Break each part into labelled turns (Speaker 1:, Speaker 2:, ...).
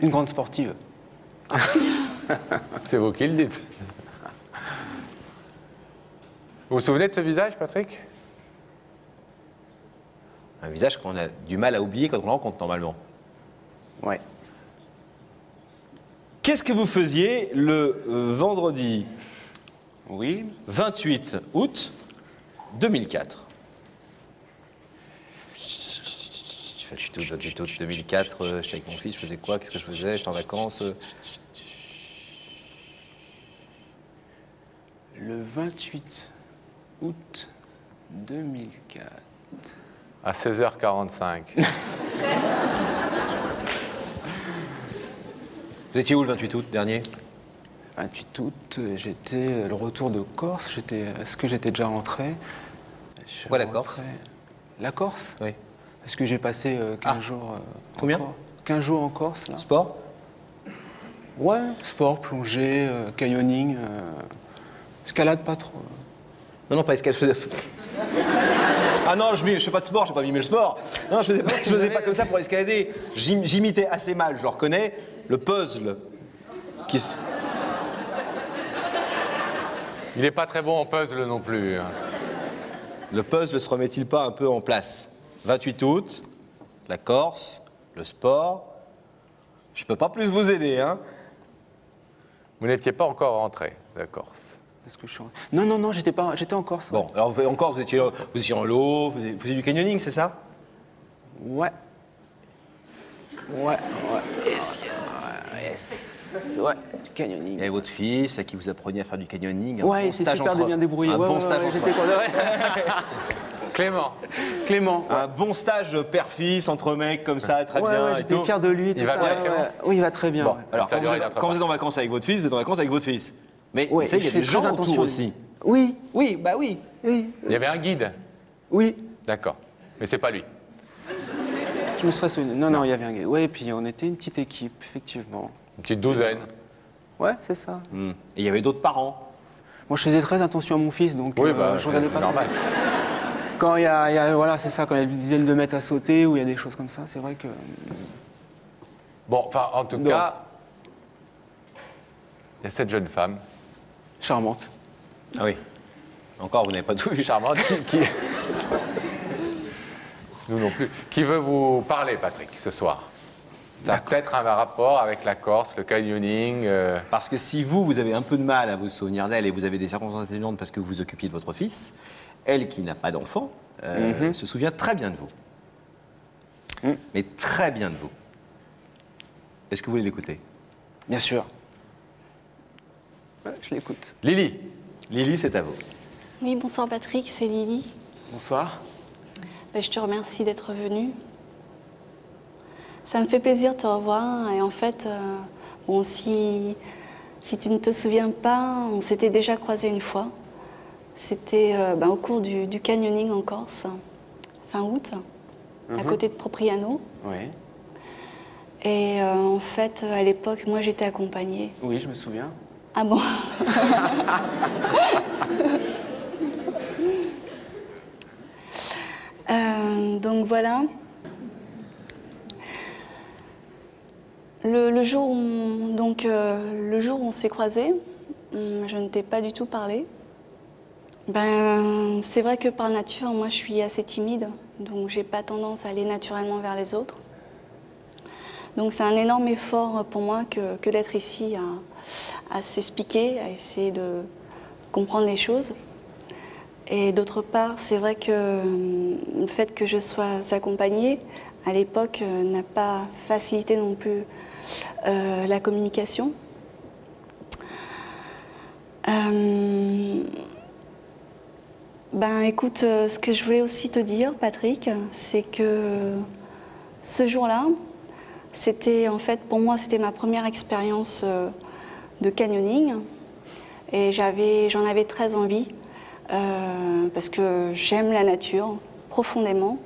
Speaker 1: Une grande sportive.
Speaker 2: C'est vous qui le dites. Vous vous souvenez de ce visage, Patrick?
Speaker 3: Un visage qu'on a du mal à oublier quand on le rencontre normalement.
Speaker 1: Ouais.
Speaker 3: Qu'est-ce que vous faisiez le vendredi
Speaker 1: Oui.
Speaker 3: 28 août 2004? 28 août 2004, j'étais avec mon fils, je faisais quoi? Qu'est-ce que je faisais? J'étais en vacances.
Speaker 1: Le 28 août 2004.
Speaker 2: À 16h45.
Speaker 3: Vous étiez où le 28 août dernier?
Speaker 1: 28 août, j'étais le retour de Corse. Est-ce que j'étais déjà rentré?
Speaker 3: Pourquoi la Corse?
Speaker 1: La Corse?
Speaker 3: Oui.
Speaker 1: Parce que j'ai passé 15 jours.
Speaker 3: Combien?
Speaker 1: 15 jours en Corse, là.
Speaker 3: Sport?
Speaker 1: Ouais, sport, plongée, canyoning, escalade pas trop.
Speaker 3: Non, pas escalade. Ah non, je fais pas de sport, je n'ai pas mimé le sport. Non, je faisais pas comme ça pour escalader. J'imitais assez mal, je le reconnais, le puzzle qui se...
Speaker 2: Il n'est pas très bon en puzzle non plus.
Speaker 3: Le puzzle se remet-il pas un peu en place? 28 août, la Corse, le sport. Je peux pas plus vous aider, hein.
Speaker 2: Vous n'étiez pas encore rentré de Corse.
Speaker 1: Est-ce que je suis... Non, j'étais en Corse.
Speaker 3: Bon, alors en Corse, vous étiez en lot, vous faisiez du canyoning, c'est ça?
Speaker 1: Ouais. Ouais.
Speaker 3: Yes.
Speaker 1: Ouais, du canyoning.
Speaker 3: Et votre fils, à qui vous appreniez à faire du canyoning.
Speaker 1: Ouais, il s'est super bien débrouillé.
Speaker 3: Un bon stage entre...
Speaker 1: J'étais Clément.
Speaker 3: Un bon stage père-fils entre mecs comme ça, très bien.
Speaker 1: Ouais, j'étais fier de lui.
Speaker 2: Il va bien, Clément?
Speaker 1: Oui, il va très bien.
Speaker 2: Bon,
Speaker 3: alors, quand vous êtes en vacances avec votre fils, vous êtes en vacances avec votre fils. Mais
Speaker 1: ouais,
Speaker 3: vous savez, il y a des gens autour aussi.
Speaker 1: Oui.
Speaker 3: Oui, bah oui.
Speaker 1: Oui.
Speaker 2: Il y avait un guide?
Speaker 1: Oui.
Speaker 2: D'accord. Mais c'est pas lui?
Speaker 1: Je me serais souvenu. Non, il y avait un gars. Oui, et puis on était une petite équipe, effectivement.
Speaker 2: Une petite douzaine?
Speaker 1: Ouais, c'est ça.
Speaker 3: Et il y avait d'autres parents?
Speaker 1: Moi, je faisais très attention à mon fils, donc
Speaker 2: Oui,
Speaker 1: je regardais pas.
Speaker 2: C'est normal.
Speaker 1: Quand il y a voilà, c'est ça, quand il y a une dizaine de mètres à sauter ou il y a des choses comme ça, c'est vrai que...
Speaker 2: Bon, enfin, en tout cas, il y a cette jeune femme.
Speaker 1: Charmante.
Speaker 3: Ah oui. Encore, vous n'avez pas tout vu.
Speaker 2: Charmante, qui... Nous non plus. Qui veut vous parler, Patrick, ce soir? Ça a peut-être un rapport avec la Corse, le canyoning.
Speaker 3: Parce que si vous avez un peu de mal à vous souvenir d'elle et vous avez des circonstances atténuantes parce que vous vous occupiez de votre fils, elle qui n'a pas d'enfant se souvient très bien de vous. Mais très bien de vous. Est-ce que vous voulez l'écouter?
Speaker 1: Bien sûr. Ouais, je l'écoute.
Speaker 2: Lily.
Speaker 3: Lily, c'est à vous.
Speaker 4: Oui, bonsoir Patrick, c'est Lily.
Speaker 1: Bonsoir.
Speaker 4: Je te remercie d'être venu. Ça me fait plaisir de te revoir. Et en fait, bon, si tu ne te souviens pas, on s'était déjà croisés une fois. C'était au cours du canyoning en Corse, fin août, à côté de Propriano.
Speaker 1: Oui.
Speaker 4: Et en fait, à l'époque, moi, j'étais accompagnée.
Speaker 1: Oui, je me souviens.
Speaker 4: Ah bon? Donc voilà. Le jour où on s'est croisés, je ne t'ai pas du tout parlé. C'est vrai que par nature, moi, je suis assez timide, donc j'ai pas tendance à aller naturellement vers les autres. Donc c'est un énorme effort pour moi que d'être ici à s'expliquer, à essayer de comprendre les choses. Et d'autre part, c'est vrai que le fait que je sois accompagnée, à l'époque, n'a pas facilité non plus la communication. Écoute, ce que je voulais aussi te dire, Patrick, c'est que ce jour-là, c'était en fait, pour moi, c'était ma première expérience de canyoning. Et j'en avais très envie. Parce que j'aime la nature profondément.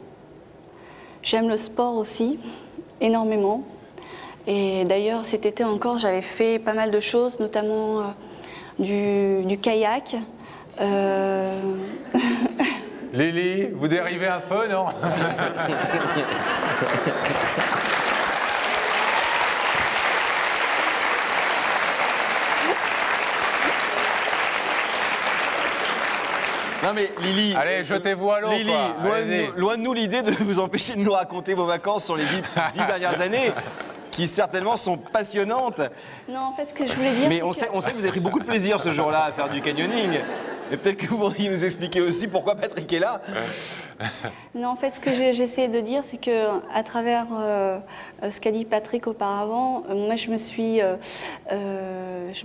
Speaker 4: J'aime le sport aussi, énormément. Et d'ailleurs, cet été encore, j'avais fait pas mal de choses, notamment du kayak.
Speaker 2: Lily, vous dérivez un peu, non?
Speaker 3: Non mais Lily...
Speaker 2: Allez, jetez-vous à l'eau,
Speaker 3: Lily,
Speaker 2: quoi. Allez-y.
Speaker 3: loin de nous l'idée de vous empêcher de nous raconter vos vacances sur les 10 dernières années, qui certainement sont passionnantes.
Speaker 4: Non, en fait, ce que je voulais dire,
Speaker 3: Mais
Speaker 4: c'est
Speaker 3: on sait que vous avez pris beaucoup de plaisir ce jour-là à faire du canyoning. Et peut-être que vous pourriez nous expliquer aussi pourquoi Patrick est là.
Speaker 4: Non, en fait, ce que j'essayais de dire, c'est que à travers ce qu'a dit Patrick auparavant, moi, je me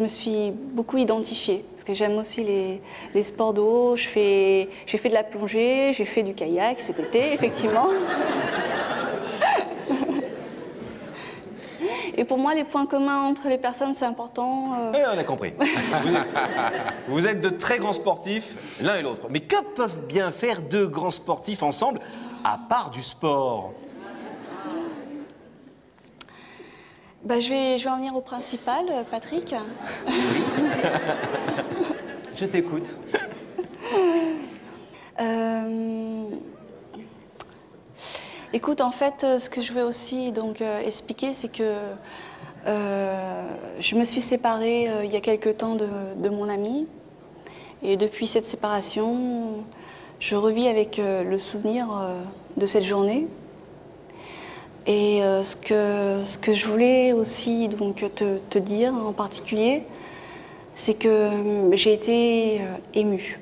Speaker 4: suis beaucoup identifiée. Parce que j'aime aussi les sports d'eau. J'ai fait de la plongée, j'ai fait du kayak cet été, effectivement. Et pour moi, les points communs entre les personnes, c'est important.
Speaker 3: Oui, on a compris. Vous êtes de très grands sportifs, l'un et l'autre. Mais que peuvent bien faire deux grands sportifs ensemble, à part du sport?
Speaker 4: Bah, je vais en venir au principal, Patrick.
Speaker 1: Je t'écoute.
Speaker 4: Écoute, en fait, ce que je veux aussi donc, expliquer, c'est que je me suis séparée il y a quelque temps de mon ami. Et depuis cette séparation, je revis avec le souvenir de cette journée. Et ce que je voulais aussi donc, te dire en particulier, c'est que j'ai été émue.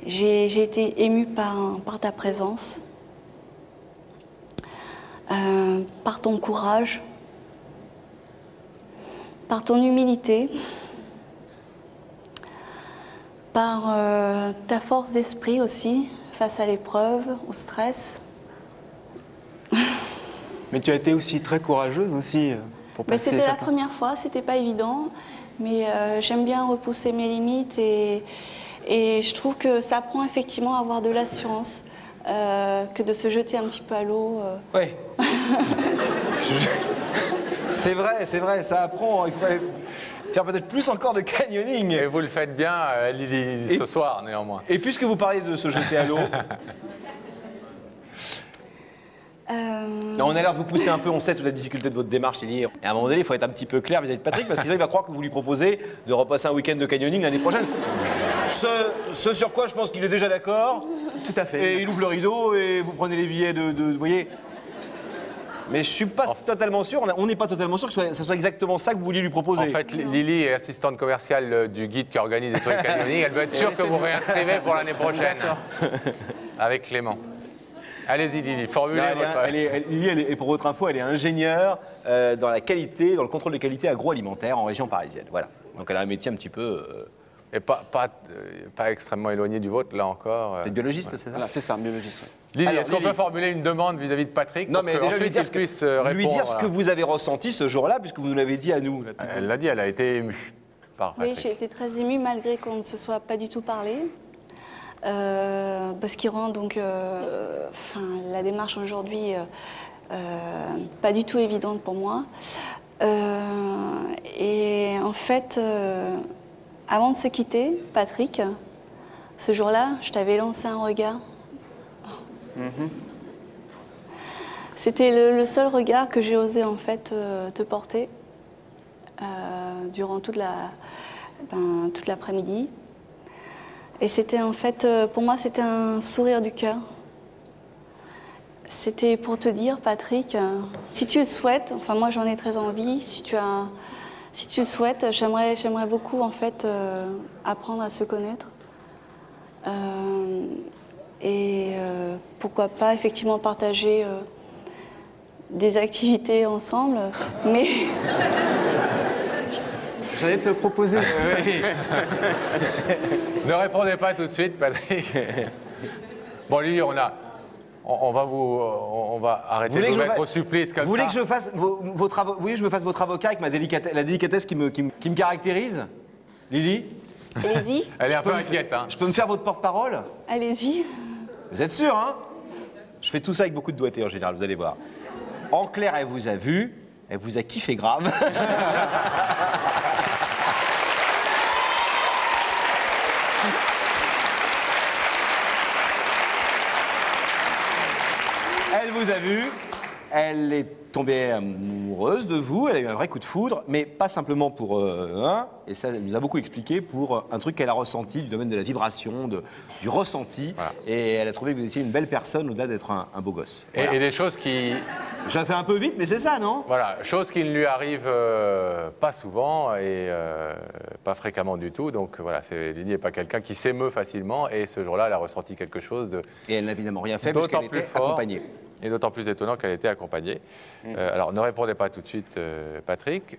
Speaker 4: J'ai été émue par ta présence. Par ton courage, par ton humilité, par ta force d'esprit aussi face à l'épreuve, au stress.
Speaker 1: Mais tu as été aussi très courageuse aussi pour passer
Speaker 4: C'était la
Speaker 1: certains-
Speaker 4: première fois, c'était pas évident, mais j'aime bien repousser mes limites et je trouve que ça apprend effectivement à avoir de l'assurance. Que de se jeter un petit peu à l'eau.
Speaker 3: Oui. C'est vrai, ça apprend. Il faudrait faire peut-être plus encore de canyoning.
Speaker 2: Et vous le faites bien, Lily, ce soir, néanmoins.
Speaker 3: Et puisque vous parlez de se jeter à l'eau, on a l'air de vous pousser un peu, on sait toute la difficulté de votre démarche, Lily. Et à un moment donné, il faut être un petit peu clair vis-à-vis de Patrick, parce qu'il va croire que vous lui proposez de repasser un week-end de canyoning l'année prochaine. Ce sur quoi je pense qu'il est déjà d'accord.
Speaker 1: Tout à fait.
Speaker 3: Et il ouvre le rideau et vous prenez les billets vous voyez. Mais je suis pas totalement sûr, on n'est pas totalement sûr que ce soit exactement ça que vous vouliez lui proposer.
Speaker 2: En fait, Lily est assistante commerciale du guide qui organise des trucs canyoning. Elle veut être sûre que vous réinscrivez pour l'année prochaine. Avec Clément. Allez-y, Lily, formulez votre...
Speaker 3: Lily, et pour votre info, elle est ingénieure dans la qualité, dans le contrôle de qualité agroalimentaire en région parisienne. Voilà. Donc elle a un métier un petit peu...
Speaker 2: Et pas extrêmement éloigné du vôtre, là encore.
Speaker 3: Vous êtes biologiste, c'est ça?
Speaker 1: Voilà, c'est ça, biologiste.
Speaker 2: Lily,
Speaker 3: Alors,
Speaker 2: est-ce qu'on
Speaker 3: Lily.
Speaker 2: peut formuler une demande vis-à-vis de Patrick
Speaker 3: Non,
Speaker 2: pour
Speaker 3: mais
Speaker 2: que
Speaker 3: déjà
Speaker 2: ensuite il puisse répondre
Speaker 3: lui dire ce que vous avez ressenti ce jour-là, puisque vous nous l'avez dit à nous. Là.
Speaker 2: Elle l'a dit, elle a été émue par
Speaker 4: Oui,
Speaker 2: Patrick.
Speaker 4: j'ai été très émue malgré qu'on ne se soit pas du tout parlé. Parce qu'il rend donc la démarche aujourd'hui pas du tout évidente pour moi. Et en fait, avant de se quitter, Patrick, ce jour-là, je t'avais lancé un regard. C'était le seul regard que j'ai osé en fait te porter durant toute l'après-midi. Et c'était en fait, pour moi, c'était un sourire du cœur. C'était pour te dire, Patrick, si tu le souhaites, enfin moi j'en ai très envie, si tu le souhaites, j'aimerais beaucoup en fait apprendre à se connaître. Et pourquoi pas effectivement partager des activités ensemble, mais...
Speaker 1: J'allais te le proposer.
Speaker 2: Ne répondez pas tout de suite, Patrick. Bon, Lily, on va arrêter de vous mettre au supplice comme
Speaker 3: Vous voulez
Speaker 2: ça.
Speaker 3: que je fasse vous voulez que je me fasse votre avocat avec la délicatesse qui me caractérise, Lily?
Speaker 4: Allez-y,
Speaker 2: Elle est un peu inquiète, hein.
Speaker 3: Je peux me faire votre porte-parole?
Speaker 4: allez-y.
Speaker 3: Vous êtes sûr, hein? Je fais tout ça avec beaucoup de doigté en général, vous allez voir. En clair, elle vous a vu, elle vous a kiffé grave. Elle vous a vu, elle est tombée amoureuse de vous, elle a eu un vrai coup de foudre, mais pas simplement pour et ça elle nous a beaucoup expliqué, pour un truc qu'elle a ressenti du domaine de la vibration, du ressenti, voilà. Et elle a trouvé que vous étiez une belle personne au-delà d'être un beau gosse.
Speaker 2: Voilà. Et des choses qui...
Speaker 3: J'ai fait un peu vite, mais c'est ça, non?
Speaker 2: Voilà, choses qui ne lui arrivent pas souvent et pas fréquemment du tout. Donc voilà, Lydie n'est pas quelqu'un qui s'émeut facilement et ce jour-là, elle a ressenti quelque chose de...
Speaker 3: Et elle n'a évidemment rien fait parce qu'elle était accompagnée.
Speaker 2: Et d'autant plus étonnant qu'elle était accompagnée. Alors, ne répondez pas tout de suite, Patrick,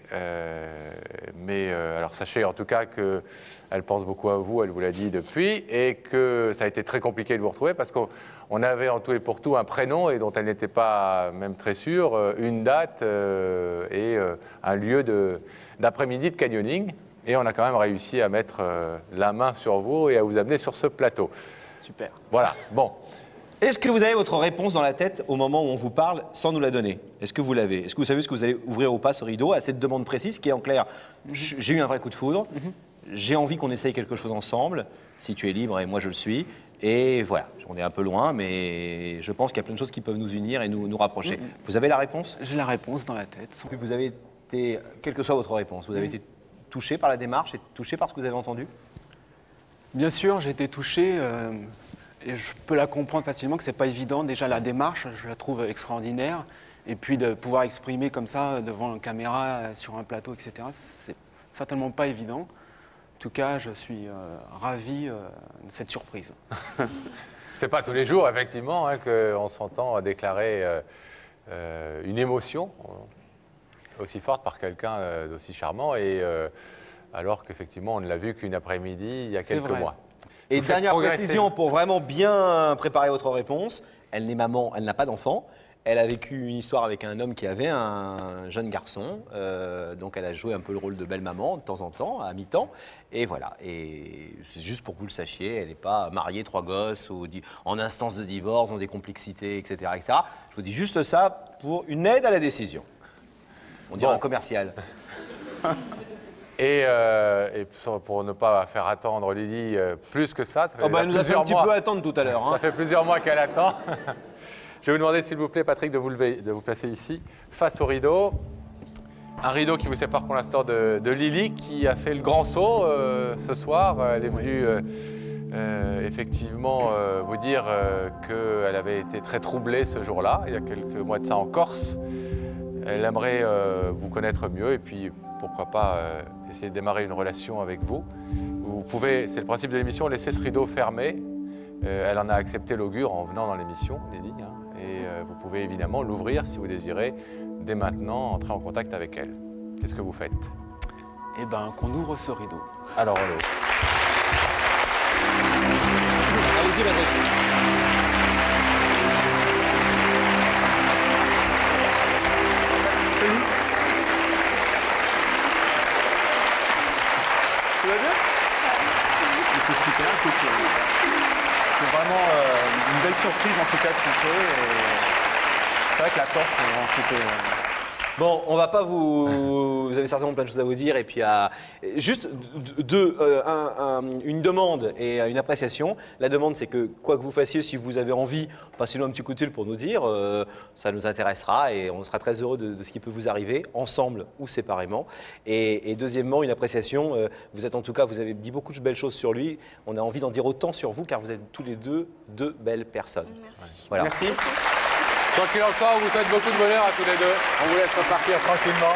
Speaker 2: mais alors sachez en tout cas qu'elle pense beaucoup à vous, elle vous l'a dit depuis, et que ça a été très compliqué de vous retrouver parce qu'on avait en tout et pour tout un prénom et dont elle n'était pas même très sûre, une date et un lieu d'après-midi de canyoning. Et on a quand même réussi à mettre la main sur vous et à vous amener sur ce plateau.
Speaker 1: Super.
Speaker 2: Voilà, bon.
Speaker 3: Est-ce que vous avez votre réponse dans la tête au moment où on vous parle sans nous la donner? Est-ce que vous l'avez? Est-ce que vous savez ce que vous allez ouvrir ou pas ce rideau à cette demande précise qui est en clair, j'ai eu un vrai coup de foudre, j'ai envie qu'on essaye quelque chose ensemble, si tu es libre et moi je le suis, et voilà, on est un peu loin, mais je pense qu'il y a plein de choses qui peuvent nous unir et nous rapprocher. Vous avez la réponse?
Speaker 1: J'ai la réponse dans la tête.
Speaker 3: Vous avez été, quelle que soit votre réponse, vous avez été touché par la démarche et touché par ce que vous avez entendu?
Speaker 1: Bien sûr, j'ai été touché. Et je peux la comprendre facilement que c'est pas évident. Déjà, la démarche, je la trouve extraordinaire. Et puis de pouvoir exprimer comme ça devant une caméra, sur un plateau, etc., c'est certainement pas évident. En tout cas, je suis ravi de cette surprise.
Speaker 2: C'est pas tous les jours, effectivement, hein, qu'on s'entend déclarer une émotion aussi forte par quelqu'un d'aussi charmant, et alors qu'effectivement, on ne l'a vu qu'une après-midi il y a quelques mois.
Speaker 3: Et dernière précision pour vraiment bien préparer votre réponse, elle n'est maman, elle n'a pas d'enfant. Elle a vécu une histoire avec un homme qui avait un jeune garçon, donc elle a joué un peu le rôle de belle-maman de temps en temps, à mi-temps. Et voilà, et c'est juste pour que vous le sachiez, elle n'est pas mariée, 3 gosses, ou en instance de divorce, dans des complexités, etc., etc. Je vous dis juste ça pour une aide à la décision. On dirait un commercial.
Speaker 2: Et pour ne pas faire attendre Lydie plus que ça,
Speaker 3: elle nous a fait un petit peu attendre tout à l'heure.
Speaker 2: Ça fait plusieurs mois qu'elle attend. Je vais vous demander, s'il vous plaît, Patrick, de vous lever, de vous placer ici, face au rideau. Un rideau qui vous sépare pour l'instant de Lily, qui a fait le grand saut ce soir. Elle est venue effectivement vous dire qu'elle avait été très troublée ce jour-là, il y a quelques mois de ça en Corse. Elle aimerait vous connaître mieux et puis, pourquoi pas, essayer de démarrer une relation avec vous. Vous pouvez, c'est le principe de l'émission, laisser ce rideau fermé. Elle en a accepté l'augure en venant dans l'émission, Lydie, hein, et vous pouvez évidemment l'ouvrir si vous désirez, dès maintenant, entrer en contact avec elle. Qu'est-ce que vous faites?
Speaker 1: Eh bien, qu'on ouvre ce rideau.
Speaker 2: Alors, on l'ouvre.
Speaker 3: Allez-y, Patrick.
Speaker 1: Salut. Tu vas bien? C'est super, écoute. C'est vraiment une belle surprise en tout cas de rencontrer. C'est vrai que la Corse, c'était...
Speaker 3: Bon, on va pas vous avez certainement plein de choses à vous dire et puis juste une demande et une appréciation. La demande, c'est que quoi que vous fassiez, si vous avez envie, passez-nous un petit coup de fil pour nous dire. Ça nous intéressera et on sera très heureux de ce qui peut vous arriver, ensemble ou séparément. Et deuxièmement, une appréciation. Vous êtes en tout cas, vous avez dit beaucoup de belles choses sur lui. On a envie d'en dire autant sur vous car vous êtes tous les deux belles personnes.
Speaker 4: Merci.
Speaker 3: Voilà.
Speaker 1: Merci.
Speaker 2: Quoi qu'il en soit, on vous souhaite beaucoup de bonheur à tous les deux. On vous laisse repartir tranquillement.